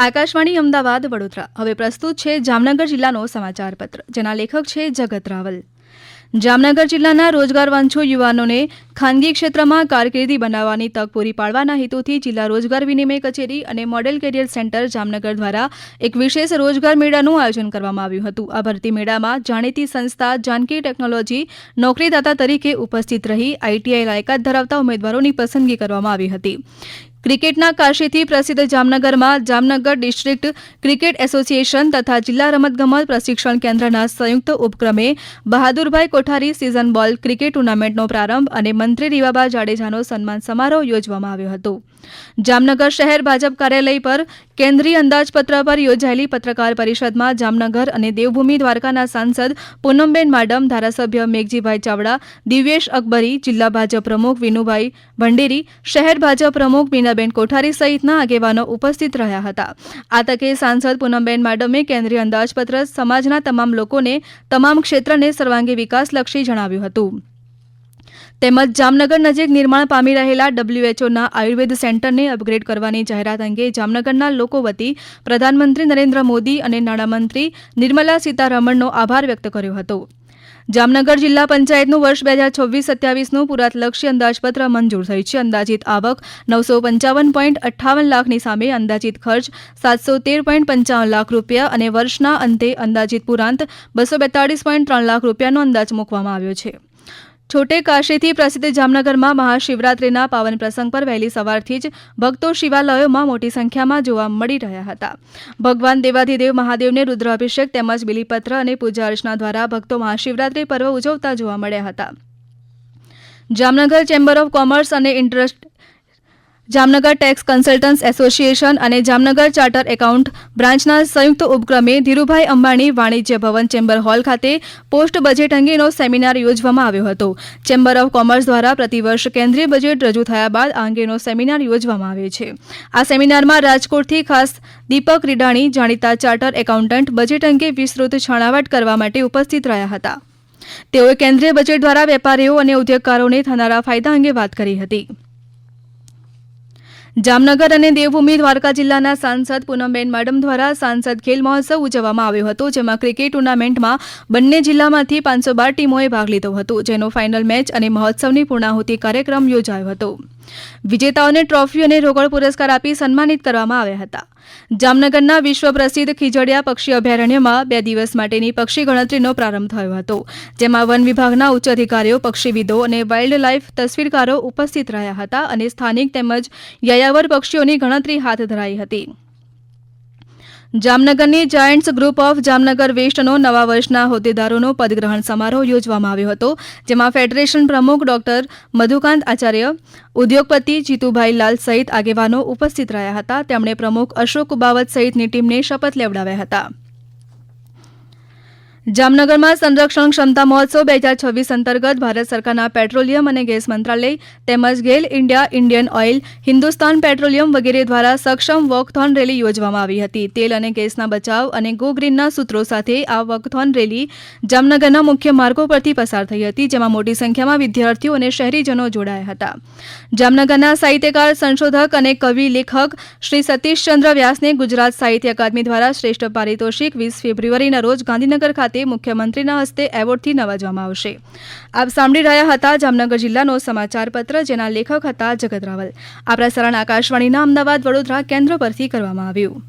આકાશવાણી અમદાવાદ વડોદરા હવે પ્રસ્તુત છે જામનગર જિલ્લાનો સમાચાર પત્ર, જેના લેખક છે જગત રાવલ। જામનગર જિલ્લાના રોજગારવાંછુ યુવાનોને ખાનગી ક્ષેત્રમાં કારકિર્દી બનાવવાની તક પૂરી પાડવાના હેતુથી જિલ્લા રોજગાર વિનિમય કચેરી અને મોડેલ કેરિયર સેન્ટર જામનગર દ્વારા એક વિશેષ રોજગાર મેળાનું આયોજન કરવામાં આવ્યું હતું। આ ભરતી મેળામાં જાણીતી સંસ્થા જાનકી ટેકનોલોજી નોકરીદાતા તરીકે ઉપસ્થિત રહી આઈટીઆઈ લાયકાત ધરાવતા ઉમેદવારોની પસંદગી કરવામાં આવી હતી। ક્રિકેટના કાશીથી પ્રસિદ્ધ જામનગરમાં જામનગર ડિસ્ટ્રિક્ટ ક્રિકેટ એસોસિએશન તથા જિલ્લા રમતગમત પ્રશિક્ષણ કેન્દ્રના સંયુક્ત ઉપક્રમે બહાદુરભાઈ કોઠારી સિઝન બોલ ક્રિકેટ ટુર્નામેન્ટનો પ્રારંભ અને મંત્રી રીવાબા જાડેજાનો સન્માન સમારોહ યોજવામાં આવ્યો હતો। જામનગર શહેર ભાજપ કાર્યાલય પર કેન્દ્રીય અંદાજપત્ર પર યોજાયેલી પત્રકાર પરિષદમાં જામનગર અને દેવભૂમિ દ્વારકાના સાંસદ પૂનમબેન માડમ, ધારાસભ્ય મેઘજીભાઈ ચાવડા, દિવ્યેશ અકબરી, જિલ્લા ભાજપ પ્રમુખ વિનુભાઈ ભંડેરી, શહેર ભાજપ પ્રમુખ બીનાબેન કોઠારી સહિતના આગેવાનો ઉપસ્થિત રહ્યા હતા। આ તકે સાંસદ પૂનમબેન માડમે કેન્દ્રીય અંદાજપત્ર સમાજના તમામ લોકોને તમામ ક્ષેત્રને સર્વાંગી વિકાસલક્ષી જણાવ્યું હતું। તેમજ જામનગર નજીક નિર્માણ પામી રહેલા WHOના આયુર્વેદ સેન્ટરને અપગ્રેડ કરવાની જાહેરાત અંગે જામનગરના લોકો વતી પ્રધાનમંત્રી નરેન્દ્ર મોદી અને નાણામંત્રી નિર્મલા સીતારમણનો આભાર વ્યક્ત કર્યો હતો। જામનગર જિલ્લા પંચાયતનું વર્ષ 2026-27નું પુરાતલક્ષી અંદાજપત્ર મંજૂર થયું છે। અંદાજિત આવક 955.58 લાખની સામે અંદાજિત ખર્ચ 713.55 લાખ રૂપિયા અને વર્ષના અંતે અંદાજિત પુરાંત 242.3 લાખ રૂપિયાનો અંદાજ મૂકવામાં આવ્યો છે। છોટે કાશીથી પ્રસિદ્ધ જામનગરમાં મહાશિવરાત્રિના પાવન પ્રસંગ પર વહેલી સવારથી જ ભક્તો શિવાલયોમાં મોટી સંખ્યામાં જોવા મળી રહ્યા હતા। ભગવાન દેવાધિદેવ મહાદેવને રુદ્રાભિષેક તેમજ બિલીપત્ર અને પૂજા અર્ચના દ્વારા ભક્તો મહાશિવરાત્રિ પર્વ ઉજવતા જોવા મળ્યા હતા। જામનગર ચેમ્બર ઓફ કોમર્સ અને industry, Jamnagar tax consultants association અને જામનગર ચાર્ટર એકાઉન્ટ બ્રાન્ચના સંયુક્ત ઉપક્રમે ધીરુભાઈ અંબાણી વાણિજ્ય ભવન ચેમ્બર હોલ ખાતે પોસ્ટ બજેટ અંગેનો સેમિનાર યોજવામાં આવ્યો હતો। ચેમ્બર ઓફ કોમર્સ દ્વારા પ્રતિવર્ષ કેન્દ્રીય બજેટ રજૂ થયા બાદ આ અંગેનો સેમિનાર યોજવામાં આવે છે। આ સેમિનારમાં રાજકોટથી ખાસ દીપક રીડાણી, જાણીતા ચાર્ટર એકાઉન્ટન્ટ, બજેટ અંગે વિસ્તૃત છણાવટ કરવા માટે ઉપસ્થિત રહ્યા હતા। તેઓએ કેન્દ્રીય બજેટ દ્વારા વેપારીઓ અને ઉદ્યોગકારોને થનારા ફાયદા અંગે વાત કરી હતી। જામનગર અને દેવભૂમિ દ્વારકા જિલ્લાના સાંસદ પૂનમબેન માડમ દ્વારા સાંસદ ખેલ મહોત્સવ ઉજવવામાં આવ્યો હતો, જેમાં ક્રિકેટ ટુર્નામેન્ટમાં બંને જિલ્લામાંથી 512 ટીમોએ ભાગ લીધો હતો, જેનો ફાઇનલ મેચ અને મહોત્સવની પૂર્ણાહુતિ કાર્યક્રમ યોજાયો હતો। વિજેતાઓને ટ્રોફી અને રોકડ પુરસ્કાર આપી સન્માનિત કરવામાં આવ્યા હતા। જામનગરના વિશ્વ પ્રસિદ્ધ ખીજડીયા પક્ષી અભયારણ્યમાં 2 દિવસ માટેની પક્ષી ગણતરીનો પ્રારંભ થયો હતો, જેમાં વન વિભાગના ઉચ્ચ અધિકારીઓ, પક્ષીવિદો અને વાઇલ્ડ લાઇફ તસવીરકારો ઉપસ્થિત રહ્યા હતા અને સ્થાનિક તેમજ યાયાવર પક્ષીઓની ગણતરી હાથ ધરાઈ હતી। જામનગરની જાયન્ટ્સ ગ્રુપ ઓફ જામનગર વેસ્ટનો નવા વર્ષના હોદ્દેદારોનો પદગ્રહણ સમારોહ યોજવામાં આવ્યો હતો, જેમાં ફેડરેશન પ્રમુખ ડોક્ટર મધુકાંત આચાર્ય, ઉદ્યોગપતિ જીતુભાઈ લાલ સહિત આગેવાનો ઉપસ્થિત રહ્યા હતા। તેમણે પ્રમુખ અશોક બાવત સહિતની ટીમને શપથ લેવડાવ્યા હતા। જામનગરમાં સંરક્ષણ ક્ષમતા મહોત્સવ 2026 અંતર્ગત ભારત સરકારના પેટ્રોલિયમ અને ગેસ મંત્રાલય તેમજ GAIL India, Indian oil, Hindustan petroleum વગેરે દ્વારા સક્ષમ વોકથોન રેલી યોજવામાં આવી હતી। તેલ અને ગેસના બચાવ અને ગો ગ્રીનના સૂત્રો સાથે આ વોકથોન રેલી જામનગરના મુખ્ય માર્ગો પરથી પસાર થઈ હતી, જેમાં મોટી સંખ્યામાં વિદ્યાર્થીઓ અને શહેરીજનો જોડાયા હતા। જામનગરના સાહિત્યકાર, સંશોધક અને કવિ લેખક શ્રી સતીશચંદ્ર વ્યાસને ગુજરાત સાહિત્ય અકાદમી દ્વારા શ્રેષ્ઠ પારિતોષિક 20 ફેબ્રુઆરીના રોજ ગાંધીનગર ખાતે મુખ્યમંત્રીના હસ્તે એવોર્ડથી નવાજવામાં આવશે। આપ સાંભળી રહ્યા હતા જામનગર જિલ્લાનો સમાચાર પત્ર, જેના લેખક હતા જગત રાવલ। આ પ્રસારણ આકાશવાણીના અમદાવાદ વડોદરા કેન્દ્ર પરથી કરવામાં આવ્યું।